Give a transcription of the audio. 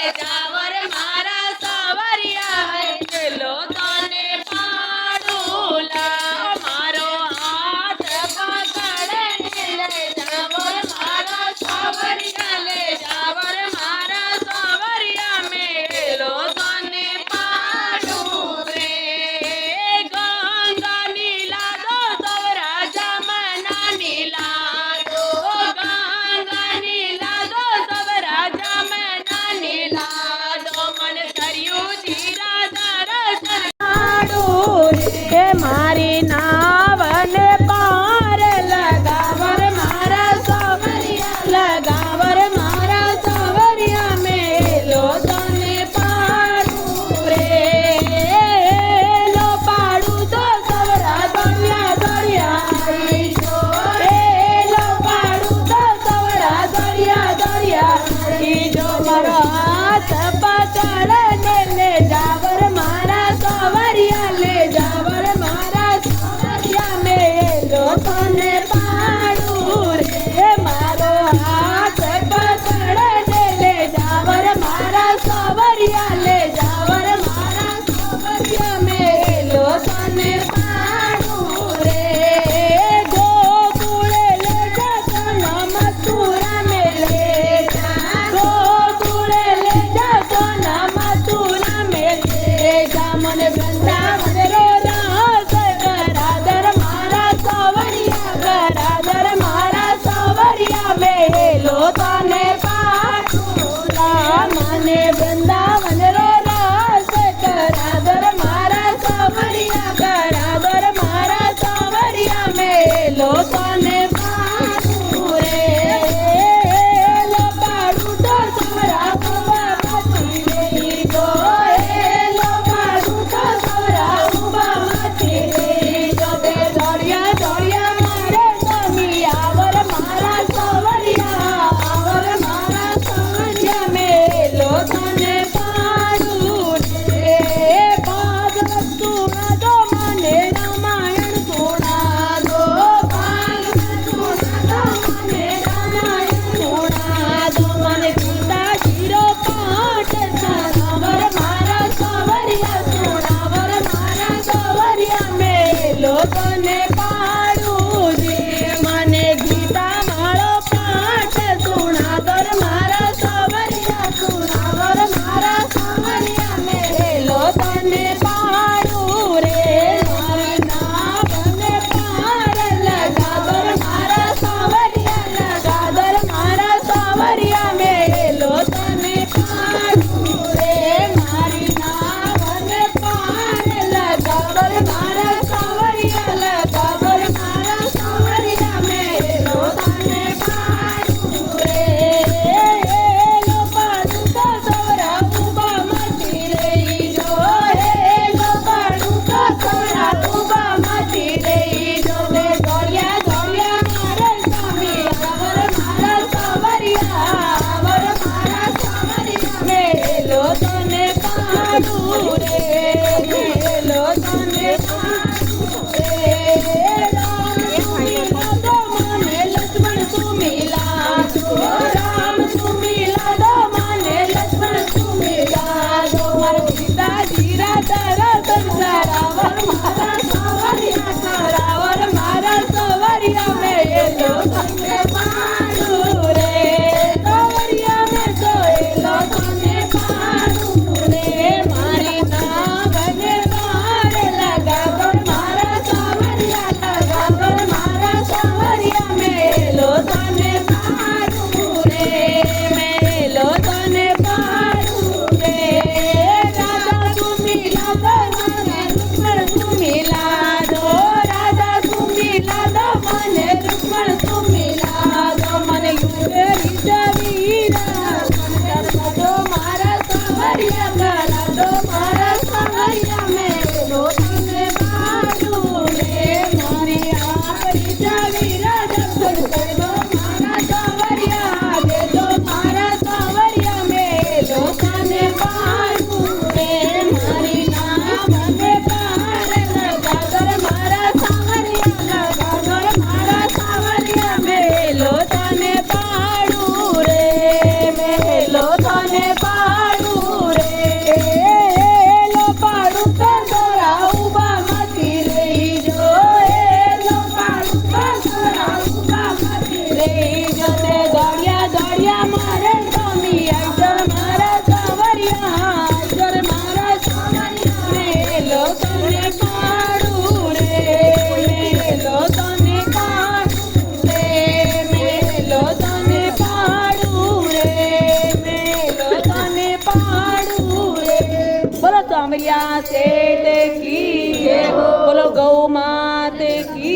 જાવર મારા સવરિયા મેલો તને પાડુલા મારો હાથ પકડને લે જાવર મારા સવરિયા લે જાવર મારા સવરિયા મેલો તને પાડું રે ગંગા નીલા દો સવરા જમના નીલા દો ગંગા નીલા દો સવરા જમના નીલા દો મન કર્યું જીરા દર્શન પાડું રે મારી નાવને પાર લગાવર મારા સવરિયા લગાવર મારા સવરિયા મેલો તને પાડું રે લો પાડું તો સવરા દરિયા દરિયા આવી જો રે લો પાડું તો સવરા દરિયા દરિયા આવી જો મારો હાથ પકડને લે જાવર મારા સવરિયા લે જાવર મારા સવરિયા મેલો તને પાડું રે મારો હાથ પકડને લે જાવર મારા સવરિયા લે જાવર મારા સવરિયા મેલો તને પાડું રે ગોકુળે લે જા મથુરા મેલે જા ગોકુળે લે જા મથુરા મેલે જા મને વૃંદાવન રો રાસ કરાદર મારા સવરિયા કરાદર મારા સવરિયા મેલો તને પાડુલા મને વૃંદાવન રો રાસ કરાદર મારા સવરિયા કરાદર મારા સવરિયા મેલો તને પાડું રે લો પાડું તો સવરા ઉભા માથી રહી ગો લો પાડું તો સવરા ઉભા માથી રહી ગો બે દોડ્યા દોડ્યા મારે સ્વામી આવર મારા સવરિયા આવર મારા સવરિયા મેલો તને बावरिया सेठ की बोलो गौ मात की